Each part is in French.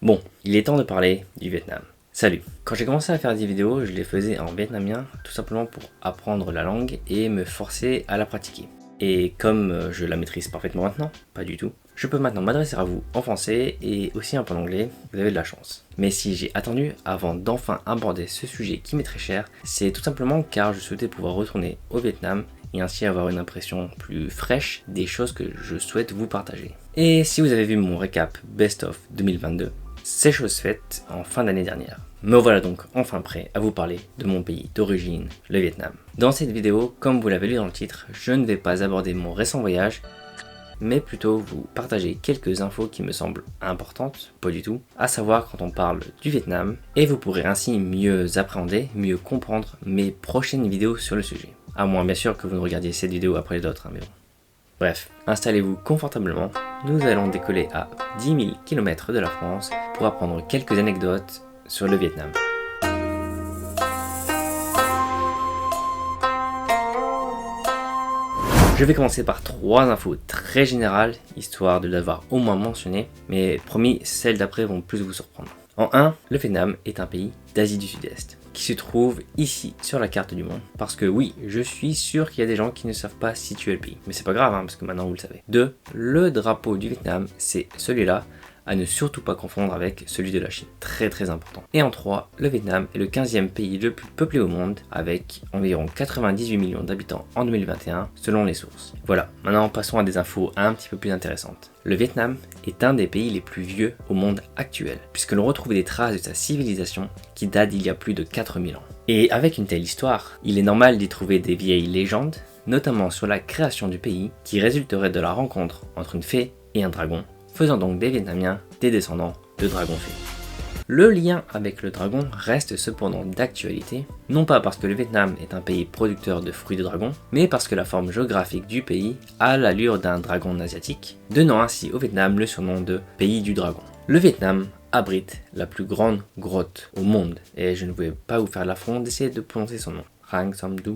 Bon, il est temps de parler du Vietnam. Salut. Quand j'ai commencé à faire des vidéos, je les faisais en vietnamien, tout simplement pour apprendre la langue et me forcer à la pratiquer. Et comme je la maîtrise parfaitement maintenant, pas du tout, je peux maintenant m'adresser à vous en français et aussi un peu en anglais, vous avez de la chance. Mais si j'ai attendu avant d'enfin aborder ce sujet qui m'est très cher, c'est tout simplement car je souhaitais pouvoir retourner au Vietnam et ainsi avoir une impression plus fraîche des choses que je souhaite vous partager. Et si vous avez vu mon récap Best of 2022, c'est chose faite en fin d'année dernière. Me voilà donc enfin prêt à vous parler de mon pays d'origine, le Vietnam. Dans cette vidéo, comme vous l'avez lu dans le titre, je ne vais pas aborder mon récent voyage, mais plutôt vous partager quelques infos qui me semblent importantes, pas du tout, à savoir quand on parle du Vietnam, et vous pourrez ainsi mieux appréhender, mieux comprendre mes prochaines vidéos sur le sujet. À moins bien sûr que vous ne regardiez cette vidéo après les autres, mais bon. Bref, installez-vous confortablement, nous allons décoller à 10 000 km de la France pour apprendre quelques anecdotes sur le Vietnam. Je vais commencer par 3 infos très générales, histoire de l'avoir au moins mentionné, mais promis, celles d'après vont plus vous surprendre. En 1, le Vietnam est un pays d'Asie du Sud-Est, qui se trouve ici sur la carte du monde. Parce que oui, je suis sûr qu'il y a des gens qui ne savent pas situer le pays. Mais c'est pas grave, parce que maintenant vous le savez. 2, le drapeau du Vietnam, c'est celui-là, à ne surtout pas confondre avec celui de la Chine. Très très important. Et en 3, le Vietnam est le 15e pays le plus peuplé au monde, avec environ 98 millions d'habitants en 2021, selon les sources. Voilà, maintenant passons à des infos un petit peu plus intéressantes. Le Vietnam est un des pays les plus vieux au monde actuel, puisque l'on retrouve des traces de sa civilisation qui date d'il y a plus de 4000 ans. Et avec une telle histoire, il est normal d'y trouver des vieilles légendes, notamment sur la création du pays, qui résulterait de la rencontre entre une fée et un dragon, faisant donc des Vietnamiens des descendants de dragons fées. Le lien avec le dragon reste cependant d'actualité, non pas parce que le Vietnam est un pays producteur de fruits de dragon, mais parce que la forme géographique du pays a l'allure d'un dragon asiatique, donnant ainsi au Vietnam le surnom de pays du dragon. Le Vietnam abrite la plus grande grotte au monde, et je ne voulais pas vous faire l'affront d'essayer de prononcer son nom, Rang Som Du.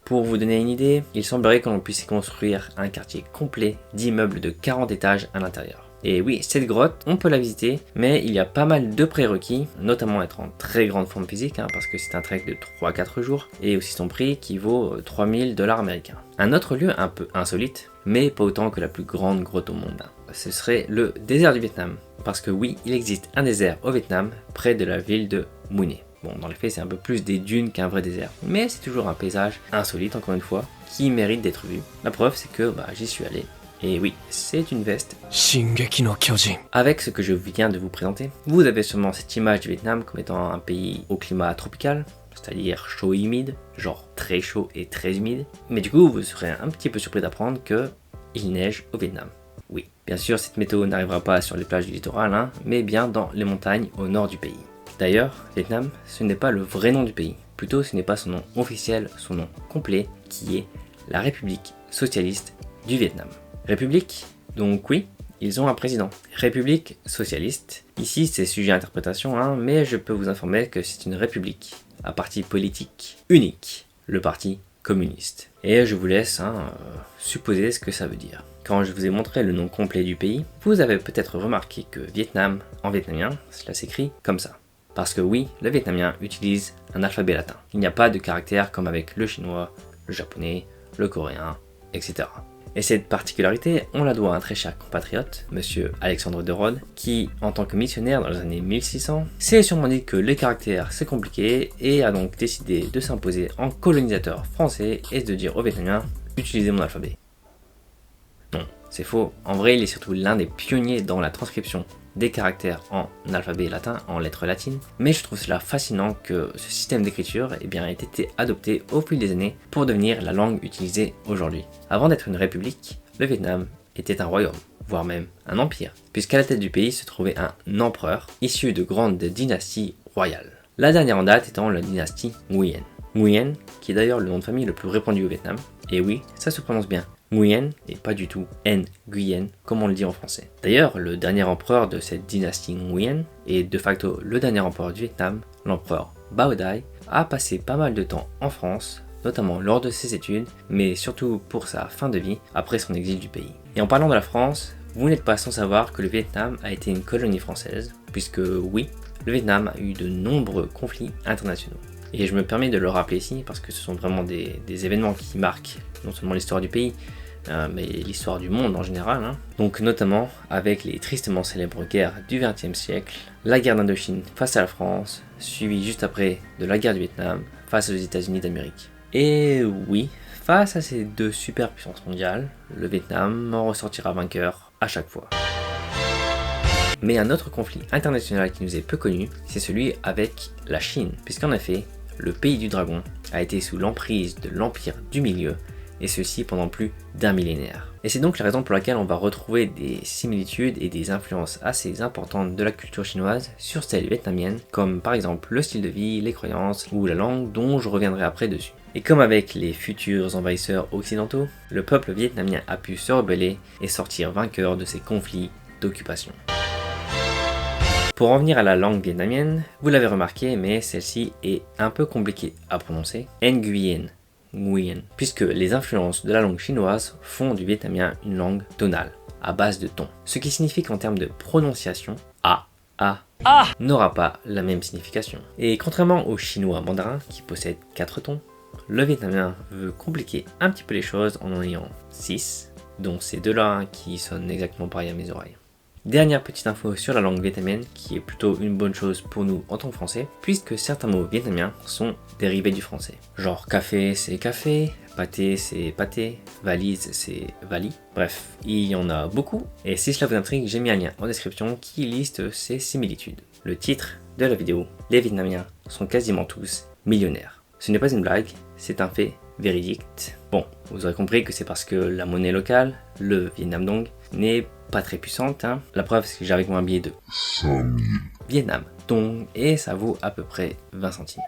Pour vous donner une idée, il semblerait que l'on puisse y construire un quartier complet d'immeubles de 40 étages à l'intérieur. Et oui, cette grotte, on peut la visiter, mais il y a pas mal de prérequis, notamment être en très grande forme physique, parce que c'est un trek de 3-4 jours, et aussi son prix qui vaut 3000 $ américains. Un autre lieu un peu insolite, mais pas autant que la plus grande grotte au monde, ce serait le désert du Vietnam. Parce que oui, il existe un désert au Vietnam, près de la ville de Mui Ne. Bon, dans les faits, c'est un peu plus des dunes qu'un vrai désert, mais c'est toujours un paysage insolite, encore une fois, qui mérite d'être vu. La preuve, c'est que j'y suis allé. Et oui, c'est une veste. Shingeki no Kyojin. Avec ce que je viens de vous présenter, vous avez sûrement cette image du Vietnam comme étant un pays au climat tropical, c'est-à-dire chaud et humide, genre très chaud et très humide. Mais du coup, vous serez un petit peu surpris d'apprendre que il neige au Vietnam. Oui, bien sûr, cette météo n'arrivera pas sur les plages du littoral, mais bien dans les montagnes au nord du pays. D'ailleurs, Vietnam, ce n'est pas le vrai nom du pays. Plutôt, ce n'est pas son nom officiel, son nom complet, qui est la République socialiste du Vietnam. République, donc oui, ils ont un président. République socialiste, ici c'est sujet à interprétation, mais je peux vous informer que c'est une république, à parti politique unique, le parti communiste. Et je vous laisse supposer ce que ça veut dire. Quand je vous ai montré le nom complet du pays, vous avez peut-être remarqué que Vietnam, en vietnamien, cela s'écrit comme ça. Parce que oui, le vietnamien utilise un alphabet latin. Il n'y a pas de caractères comme avec le chinois, le japonais, le coréen, etc. Et cette particularité, on la doit à un très cher compatriote, monsieur Alexandre de Rhodes, qui, en tant que missionnaire dans les années 1600, s'est sûrement dit que les caractères c'est compliqué et a donc décidé de s'imposer en colonisateur français et de dire aux Vietnamiens « utilisez mon alphabet ». Non, c'est faux. En vrai, il est surtout l'un des pionniers dans la transcription des caractères en alphabet latin, en lettres latines, mais je trouve cela fascinant que ce système d'écriture ait été adopté au fil des années pour devenir la langue utilisée aujourd'hui. Avant d'être une république, le Vietnam était un royaume, voire même un empire, puisqu'à la tête du pays se trouvait un empereur issu de grandes dynasties royales. La dernière en date étant la dynastie Nguyen. Nguyen, qui est d'ailleurs le nom de famille le plus répandu au Vietnam, et oui, ça se prononce bien. Nguyen et pas du tout Nguyen comme on le dit en français. D'ailleurs, le dernier empereur de cette dynastie Nguyen et de facto le dernier empereur du Vietnam, l'empereur Bao Dai, a passé pas mal de temps en France, notamment lors de ses études, mais surtout pour sa fin de vie après son exil du pays. Et en parlant de la France, vous n'êtes pas sans savoir que le Vietnam a été une colonie française, puisque oui, le Vietnam a eu de nombreux conflits internationaux. Et je me permets de le rappeler ici parce que ce sont vraiment des événements qui marquent non seulement l'histoire du pays, mais l'histoire du monde en général. Donc notamment avec les tristement célèbres guerres du XXe siècle, la guerre d'Indochine face à la France, suivie juste après de la guerre du Vietnam face aux États-Unis d'Amérique. Et oui, face à ces deux superpuissances mondiales, le Vietnam en ressortira vainqueur à chaque fois. Mais un autre conflit international qui nous est peu connu, c'est celui avec la Chine, puisqu'en effet, le pays du dragon a été sous l'emprise de l'Empire du Milieu, et ceci pendant plus d'un millénaire. Et c'est donc la raison pour laquelle on va retrouver des similitudes et des influences assez importantes de la culture chinoise sur celle vietnamienne, comme par exemple le style de vie, les croyances ou la langue dont je reviendrai après dessus. Et comme avec les futurs envahisseurs occidentaux, le peuple vietnamien a pu se rebeller et sortir vainqueur de ces conflits d'occupation. Pour en venir à la langue vietnamienne, vous l'avez remarqué, mais celle-ci est un peu compliquée à prononcer. Nguyen, Nguyen, puisque les influences de la langue chinoise font du vietnamien une langue tonale, à base de tons. Ce qui signifie qu'en termes de prononciation, A n'aura pas la même signification. Et contrairement au chinois mandarin, qui possède 4 tons, le vietnamien veut compliquer un petit peu les choses en ayant 6, dont ces deux-là qui sonnent exactement pareil à mes oreilles. Dernière petite info sur la langue vietnamienne, qui est plutôt une bonne chose pour nous en tant que français, puisque certains mots vietnamiens sont dérivés du français. Genre café c'est café, pâté c'est pâté, valise c'est vali. Bref, il y en a beaucoup, et si cela vous intrigue, j'ai mis un lien en description qui liste ces similitudes. Le titre de la vidéo, les Vietnamiens sont quasiment tous millionnaires. Ce n'est pas une blague, c'est un fait véridique. Bon, vous aurez compris que c'est parce que la monnaie locale, le Vietnam Dong, n'est pas très puissante. La preuve, c'est que j'ai avec moi un billet de 100 000 Vietnam Dong et ça vaut à peu près 20 centimes.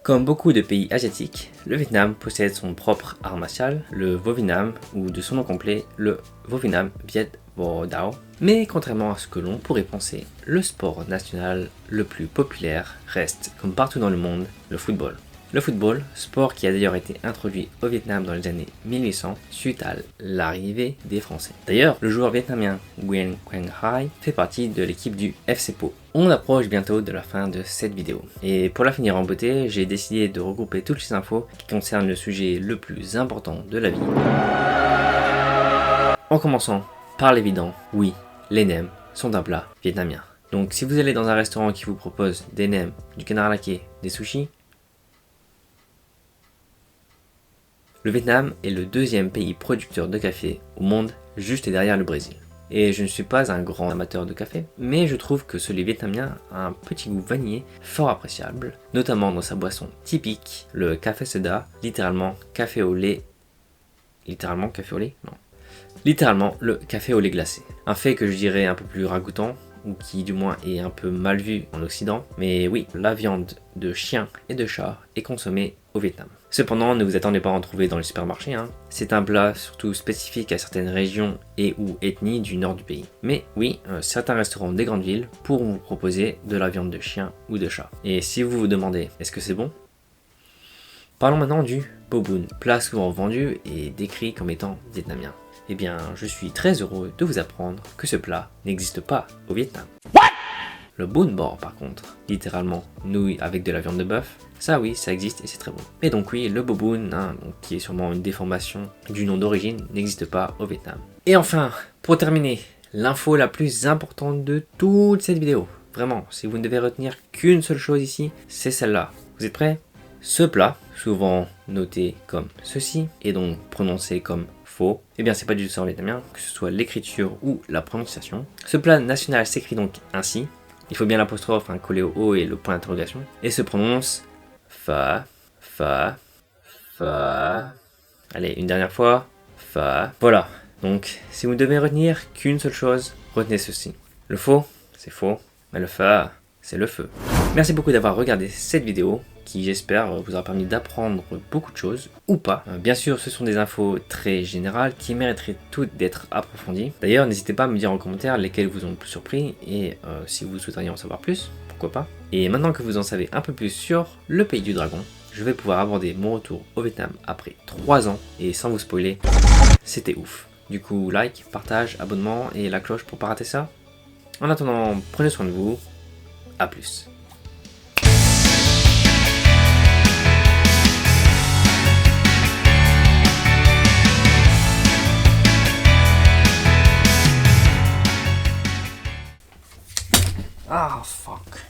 Comme beaucoup de pays asiatiques, le Vietnam possède son propre art martial, le Vo Việt Nam, ou de son nom complet, le Vo Việt Nam Viet Vo Dao. Mais contrairement à ce que l'on pourrait penser, le sport national le plus populaire reste, comme partout dans le monde, le football. Le football, sport qui a d'ailleurs été introduit au Vietnam dans les années 1800 suite à l'arrivée des Français. D'ailleurs, le joueur vietnamien Nguyen Quang Hai fait partie de l'équipe du FC Po. On approche bientôt de la fin de cette vidéo. Et pour la finir en beauté, j'ai décidé de regrouper toutes les infos qui concernent le sujet le plus important de la vie. En commençant par l'évident, oui, les nems sont un plat vietnamien. Donc si vous allez dans un restaurant qui vous propose des nems, du canard laqué, des sushis, le Vietnam est le deuxième pays producteur de café au monde, juste derrière le Brésil. Et je ne suis pas un grand amateur de café, mais je trouve que celui vietnamien a un petit goût vanillé fort appréciable, notamment dans sa boisson typique, le café soda, littéralement café au lait. Littéralement café au lait? Non. Littéralement le café au lait glacé. Un fait que je dirais un peu plus ragoûtant, ou qui du moins est un peu mal vu en Occident, mais oui, la viande de chien et de chat est consommée au Vietnam. Cependant, ne vous attendez pas à en trouver dans les supermarchés, c'est un plat surtout spécifique à certaines régions et ou ethnies du nord du pays. Mais oui, certains restaurants des grandes villes pourront vous proposer de la viande de chien ou de chat. Et si vous vous demandez, est-ce que c'est bon? Parlons maintenant du bo bun, plat souvent vendu et décrit comme étant vietnamien. Eh bien, je suis très heureux de vous apprendre que ce plat n'existe pas au Vietnam. Le bun bò, par contre, littéralement nouilles avec de la viande de bœuf, ça oui, ça existe et c'est très bon. Et donc oui, le bo bun, qui est sûrement une déformation du nom d'origine, n'existe pas au Vietnam. Et enfin, pour terminer, l'info la plus importante de toute cette vidéo. Vraiment, si vous ne devez retenir qu'une seule chose ici, c'est celle-là. Vous êtes prêts? Ce plat, souvent noté comme ceci, et donc prononcé comme faux, eh bien c'est pas du tout ça en vietnamien, que ce soit l'écriture ou la prononciation. Ce plat national s'écrit donc ainsi, il faut bien l'apostrophe collé au O et le point d'interrogation, et se prononce fa, fa, fa. Allez, une dernière fois, fa. Voilà, donc si vous ne devez retenir qu'une seule chose, retenez ceci. Le faux, c'est faux, mais le fa, c'est le feu. Merci beaucoup d'avoir regardé cette vidéo, qui j'espère vous aura permis d'apprendre beaucoup de choses, ou pas. Bien sûr, ce sont des infos très générales qui mériteraient toutes d'être approfondies. D'ailleurs, n'hésitez pas à me dire en commentaire lesquelles vous ont le plus surpris, et si vous souhaiteriez en savoir plus, pourquoi pas. Et maintenant que vous en savez un peu plus sur le pays du dragon, je vais pouvoir aborder mon retour au Vietnam après 3 ans, et sans vous spoiler, c'était ouf. Du coup, like, partage, abonnement et la cloche pour pas rater ça. En attendant, prenez soin de vous. À plus. Ah, fuck.